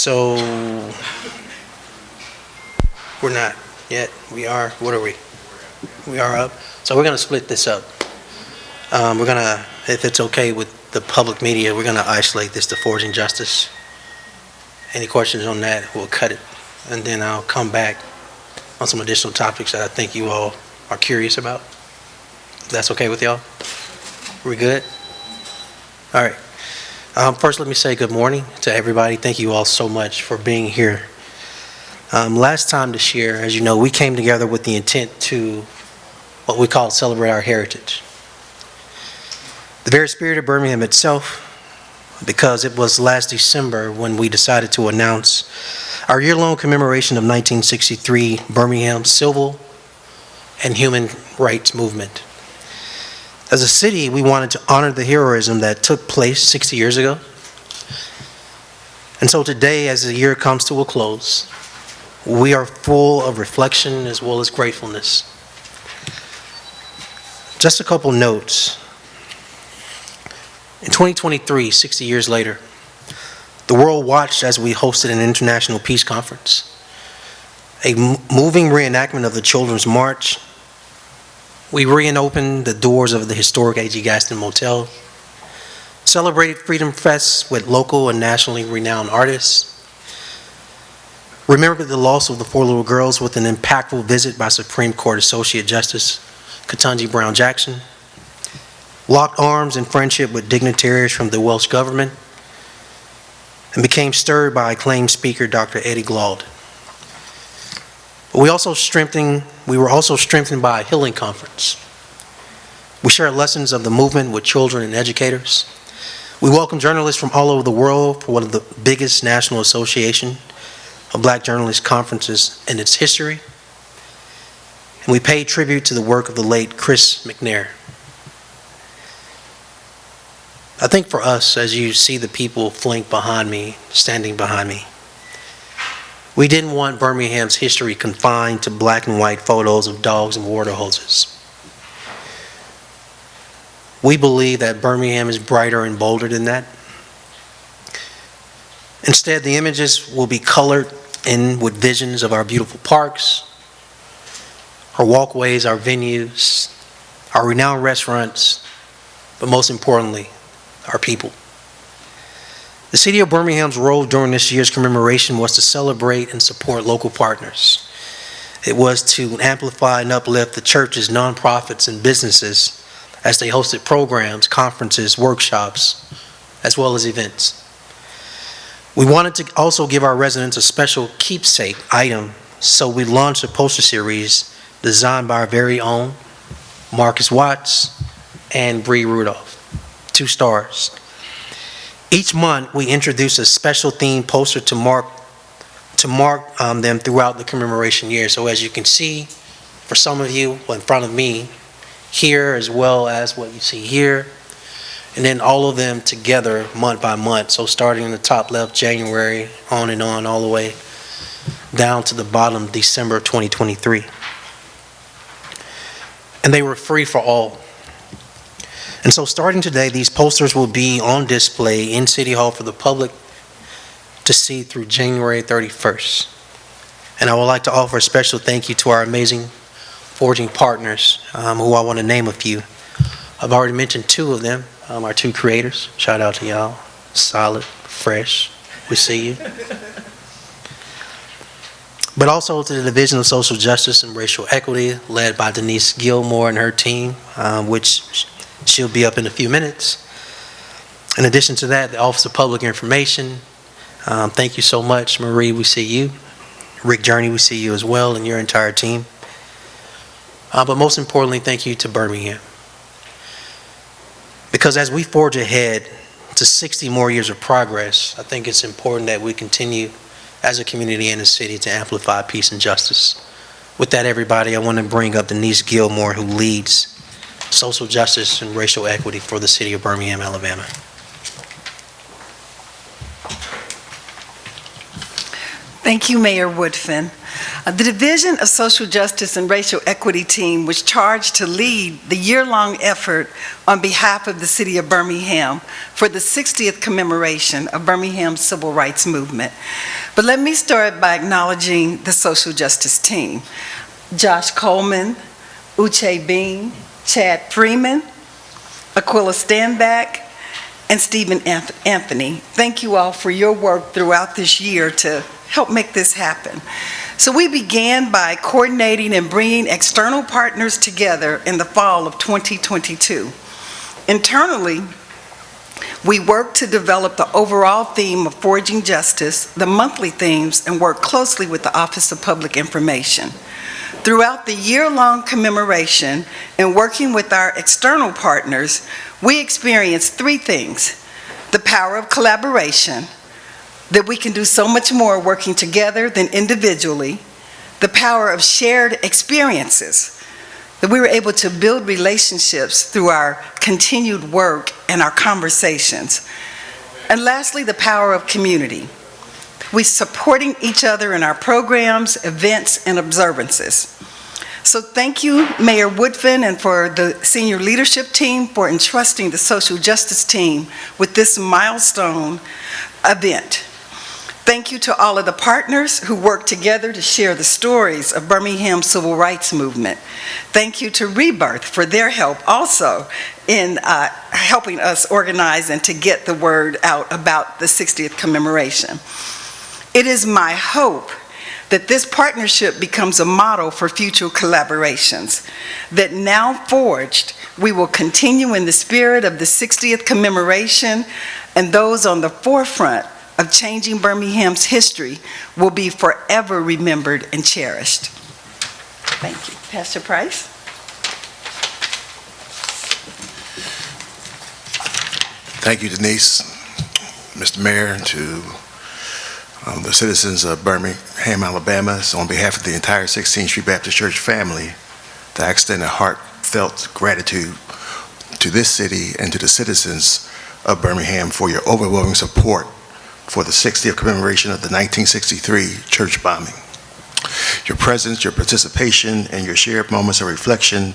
so we're not yet. We are. What are we? We are up. So we're going to split this up. We're going to, if it's okay with the public media, we're going to isolate this to Forging Justice. Any questions on that, we'll cut it. And then I'll come back on some additional topics that I think you all are curious about. If that's okay with y'all? We good? All right. First, let me say good morning to everybody. Thank you all so much for being here. Last time this year, as you know, we came together with the intent to what we call celebrate our heritage. The very spirit of Birmingham itself, because it was last December when we decided to announce our year-long commemoration of 1963 Birmingham civil and human rights movement. As a city, we wanted to honor the heroism that took place 60 years ago. And so today, as the year comes to a close, we are full of reflection as well as gratefulness. Just a couple notes. In 2023, 60 years later, the world watched as we hosted an international peace conference, a moving reenactment of the Children's March. We reopened the doors of the historic A.G. Gaston Motel, celebrated Freedom Fest with local and nationally renowned artists, remembered the loss of the 4 little girls with an impactful visit by Supreme Court Associate Justice Ketanji Brown Jackson, locked arms in friendship with dignitaries from the Welsh government, and became stirred by acclaimed speaker Dr. Eddie Glaude. But we were also strengthened by a healing conference. We shared lessons of the movement with children and educators. We welcomed journalists from all over the world for one of the biggest national association of Black journalist conferences in its history. And we paid tribute to the work of the late Chris McNair. I think for us, as you see the people flank behind me, standing behind me, we didn't want Birmingham's history confined to black and white photos of dogs and water hoses. We believe that Birmingham is brighter and bolder than that. Instead, the images will be colored in with visions of our beautiful parks, our walkways, our venues, our renowned restaurants, but most importantly, our people. The City of Birmingham's role during this year's commemoration was to celebrate and support local partners. It was to amplify and uplift the churches, nonprofits, and businesses as they hosted programs, conferences, workshops, as well as events. We wanted to also give our residents a special keepsake item, so we launched a poster series designed by our very own Marcus Watts and Bree Rudolph, 2 stars. Each month, we introduce a special theme poster to mark them throughout the commemoration year. So as you can see, for some of you in front of me, here as well as what you see here, and then all of them together month by month. So starting in the top left, January, on and on, all the way down to the bottom, December 2023. And they were free for all. And so starting today, these posters will be on display in City Hall for the public to see through January 31st. And I would like to offer a special thank you to our amazing forging partners, who I want to name a few. I've already mentioned 2 of them, our 2 creators. Shout out to y'all. Solid, fresh, we see you. But also to the Division of Social Justice and Racial Equity, led by Denise Gilmore and her team, which she'll be up in a few minutes. In addition to that, the Office of Public Information, thank you so much. Marie, we see you. Rick Journey, we see you as well, and your entire team. But most importantly, thank you to Birmingham. Because as we forge ahead to 60 more years of progress, I think it's important that we continue as a community and a city to amplify peace and justice. With that, everybody, I want to bring up Denise Gilmore, who leads social justice and racial equity for the City of Birmingham, Alabama. Thank you, Mayor Woodfin. The Division of Social Justice and Racial Equity team was charged to lead the year-long effort on behalf of the City of Birmingham for the 60th commemoration of Birmingham's Civil Rights Movement. But let me start by acknowledging the Social Justice team. Josh Coleman, Uche Bean, Chad Freeman, Aquila Standback, and Stephen Anthony. Thank you all for your work throughout this year to help make this happen. So we began by coordinating and bringing external partners together in the fall of 2022. Internally, we worked to develop the overall theme of Forging Justice, the monthly themes, and worked closely with the Office of Public Information. Throughout the year-long commemoration and working with our external partners, we experienced three things: the power of collaboration, that we can do so much more working together than individually; the power of shared experiences, that we were able to build relationships through our continued work and our conversations; and lastly, the power of community. We're supporting each other in our programs, events, and observances. So thank you, Mayor Woodfin, and for the senior leadership team for entrusting the social justice team with this milestone event. Thank you to all of the partners who worked together to share the stories of Birmingham's Civil Rights Movement. Thank you to Rebirth for their help also in helping us organize and to get the word out about the 60th commemoration. It is my hope that this partnership becomes a model for future collaborations, that now forged, we will continue in the spirit of the 60th commemoration, and those on the forefront of changing Birmingham's history will be forever remembered and cherished. Thank you. Pastor Price? Thank you, Denise. Mr. Mayor, to the citizens of Birmingham, Alabama, so on behalf of the entire 16th Street Baptist Church family, I extend a heartfelt gratitude to this city and to the citizens of Birmingham for your overwhelming support for the 60th commemoration of the 1963 church bombing. Your presence, your participation, and your shared moments of reflection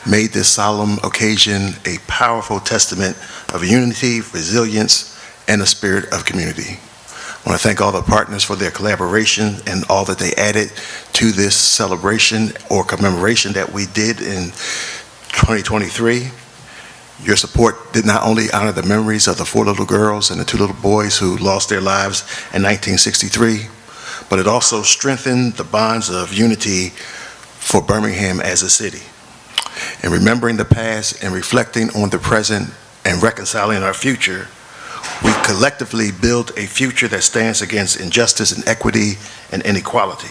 made this solemn occasion a powerful testament of unity, resilience, and a spirit of community. I want to thank all the partners for their collaboration and all that they added to this celebration or commemoration that we did in 2023. Your support did not only honor the memories of the 4 little girls and the 2 little boys who lost their lives in 1963, but it also strengthened the bonds of unity for Birmingham as a city. In remembering the past and reflecting on the present and reconciling our future, we collectively build a future that stands against injustice and equity and inequality.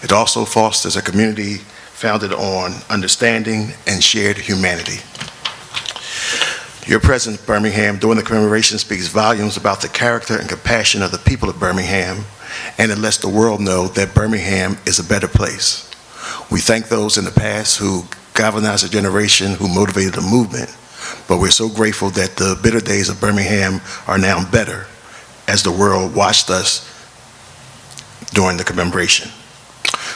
It also fosters a community founded on understanding and shared humanity. Your presence, Birmingham, during the commemoration speaks volumes about the character and compassion of the people of Birmingham, and it lets the world know that Birmingham is a better place. We thank those in the past who galvanized a generation, who motivated the movement, but we're so grateful that the bitter days of Birmingham are now better as the world watched us during the commemoration.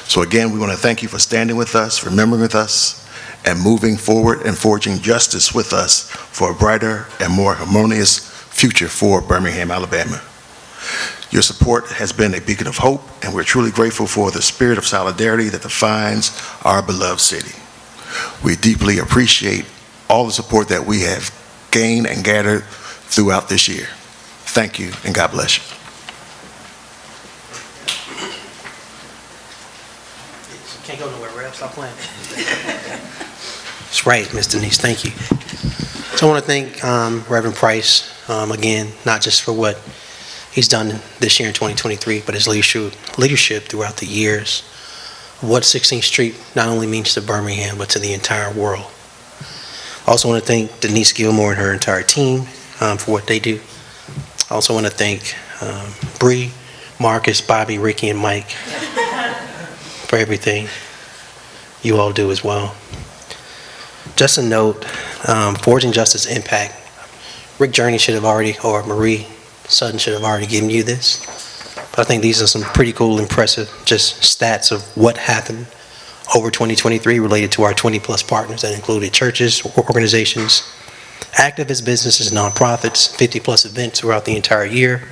So again, we want to thank you for standing with us, remembering with us, and moving forward and forging justice with us for a brighter and more harmonious future for Birmingham, Alabama. Your support has been a beacon of hope, and we're truly grateful for the spirit of solidarity that defines our beloved city. We deeply appreciate all the support that we have gained and gathered throughout this year. Thank you, and God bless you. Can't go nowhere, Rev. Stop playing. That's right, Ms. Denise. Thank you. So I want to thank Reverend Price again, not just for what he's done this year in 2023, but his leadership throughout the years. What 16th Street not only means to Birmingham, but to the entire world. I also want to thank Denise Gilmore and her entire team for what they do. I also want to thank Bree, Marcus, Bobby, Ricky, and Mike for everything you all do as well. Just a note, Forging Justice Impact. Rick Journey should have already, or Marie Sutton should have already given you this. I think these are some pretty cool, impressive just stats of what happened over 2023 related to our 20-plus partners that included churches, organizations, activists, businesses, nonprofits, 50-plus events throughout the entire year.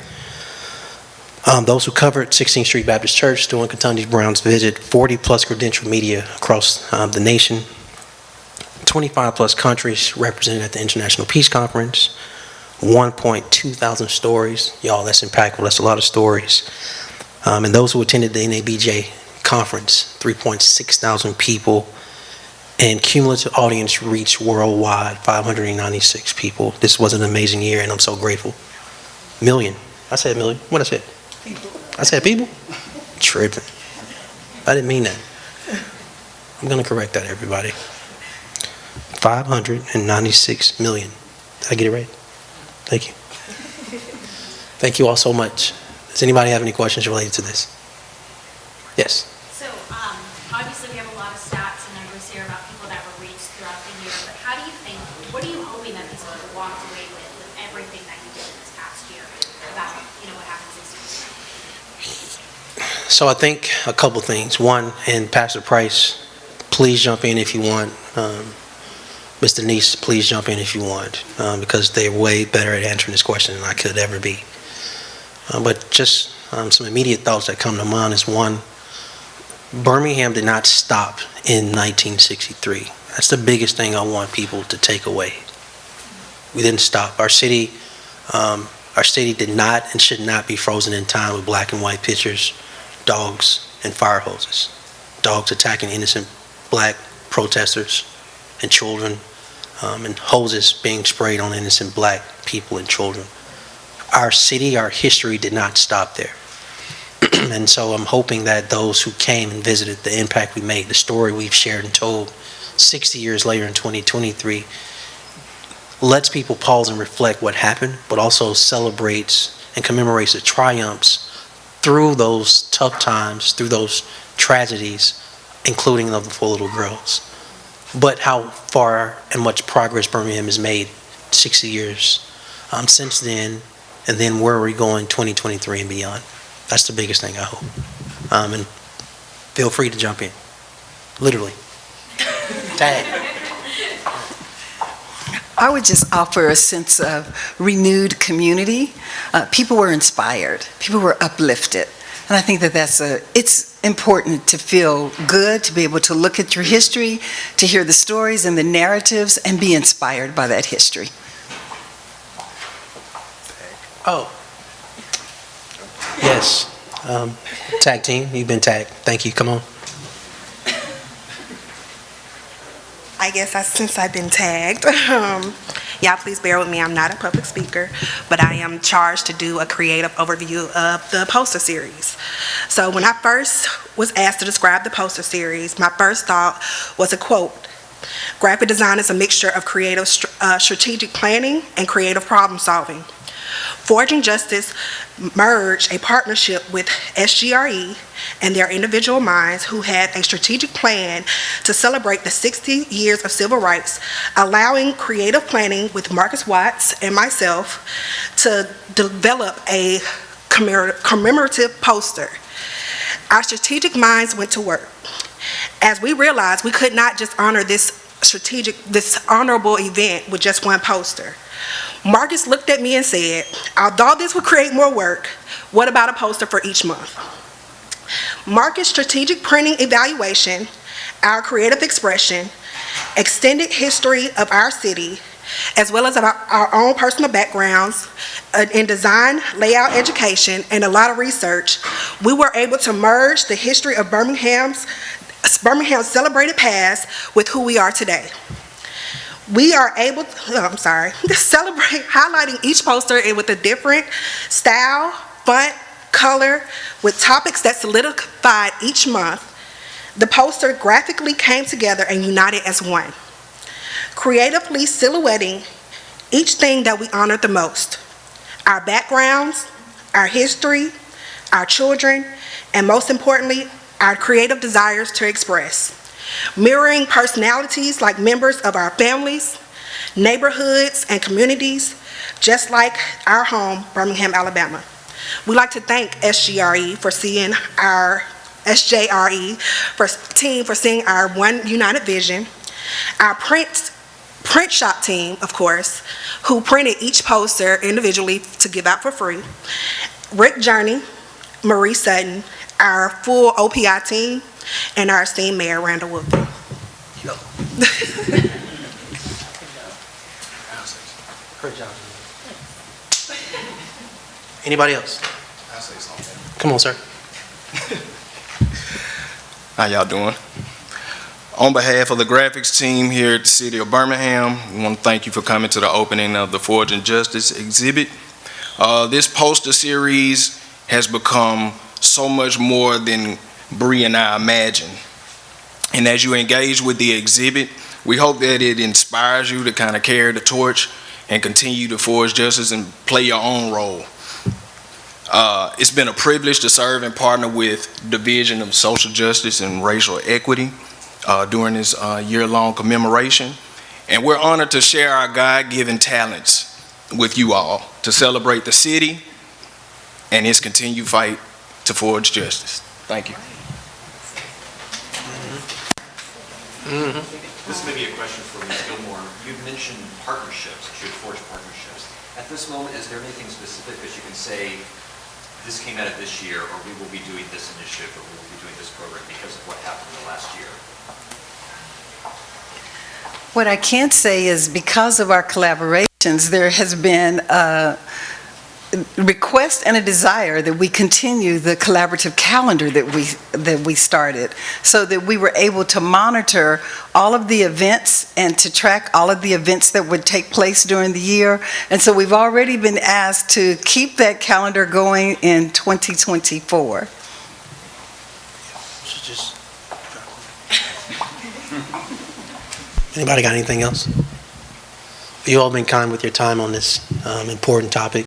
Those who covered 16th Street Baptist Church during Ketanji Brown's visit, 40-plus credentialed media across the nation, 25-plus countries represented at the International Peace Conference, 1.2 thousand stories. Y'all, that's impactful. That's a lot of stories. And those who attended the NABJ conference, 3.6 thousand people, and cumulative audience reach worldwide, 596 people. This was an amazing year, and I'm so grateful. Million. I said million. What I said? People. I said people? Tripping. I didn't mean that. I'm going to correct that, everybody. 596 million. Did I get it right? Thank you. Thank you all so much. Does anybody have any questions related to this? Yes. So, obviously we have a lot of stats and numbers here about people that were reached throughout the year, but how do you think, what are you hoping that these people walked away with everything that you did in this past year about, what happened 6 years ago? So I think a couple things. One, and Pastor Price, please jump in if you want. Ms. Denise, please jump in if you want, because they're way better at answering this question than I could ever be. But just some immediate thoughts that come to mind is one, Birmingham did not stop in 1963. That's the biggest thing I want people to take away. We didn't stop. Our city did not and should not be frozen in time with black and white pictures, dogs, and fire hoses. Dogs attacking innocent black protesters and children, and hoses being sprayed on innocent black people and children. Our city, our history did not stop there. And so I'm hoping that those who came and visited, the impact we made, the story we've shared and told 60 years later in 2023, lets people pause and reflect what happened, but also celebrates and commemorates the triumphs through those tough times, through those tragedies, including of the 4 little girls. But how far and much progress Birmingham has made 60 years since then, and then where are we going 2023 and beyond. That's the biggest thing, I hope. And feel free to jump in. Literally. Tag. I would just offer a sense of renewed community. People were inspired. People were uplifted. And I think that it's important to feel good, to be able to look at your history, to hear the stories and the narratives, and be inspired by that history. Oh. Yes. Tag team, you've been tagged. Thank you. Come on. I guess since I've been tagged, y'all please bear with me. I'm not a public speaker, but I am charged to do a creative overview of the poster series. So when I first was asked to describe the poster series, my first thought was a quote: "Graphic design is a mixture of creative strategic planning and creative problem solving. Forging Justice merged a partnership with SGRE and their individual minds who had a strategic plan to celebrate the 60 years of civil rights, allowing creative planning with Marcus Watts and myself to develop a commemorative poster. Our strategic minds went to work, as we realized we could not just honor this honorable event with just one poster. Marcus looked at me and said, although this would create more work, what about a poster for each month? Marcus' strategic printing evaluation, our creative expression, extended history of our city, as well as our own personal backgrounds in design, layout, education, and a lot of research, we were able to merge the history of Birmingham's celebrated past with who we are today. We are able to celebrate, highlighting each poster with a different style, font, color, with topics that solidified each month. The poster graphically came together and united as one, creatively silhouetting each thing that we honored the most: our backgrounds, our history, our children, and most importantly, our creative desires to express, mirroring personalities like members of our families, neighborhoods, and communities, just like our home, Birmingham, Alabama. We'd like to thank SJRE for seeing our team for seeing our one united vision. Our print shop team, of course, who printed each poster individually to give out for free. Rick Journey, Marie Sutton, our full OPI team, and our esteemed Mayor, Randall Woodford. Great job. Anybody else? I'll say something. Come on, sir. How y'all doing? On behalf of the graphics team here at the City of Birmingham, we want to thank you for coming to the opening of the Forging Justice exhibit. This poster series has become so much more than Bree and I imagined. And as you engage with the exhibit, we hope that it inspires you to kind of carry the torch and continue to forge justice and play your own role. It's been a privilege to serve and partner with Division of Social Justice and Racial Equity during this year-long commemoration. And we're honored to share our God-given talents with you all to celebrate the city and its continued fight to forge justice. Thank you. This may be a question for Ms. Gilmore. You've mentioned partnerships, that you had forged partnerships. At this moment, is there anything specific that you can say, this came out of this year, or we will be doing this initiative, or we will be doing this program because of what happened in the last year? What I can say is because of our collaborations, there has been a request and a desire that we continue the collaborative calendar that we started, so that we were able to monitor all of the events and to track all of the events that would take place during the year. And so we've already been asked to keep that calendar going in 2024. Anybody got anything else? You all been kind with your time on this important topic.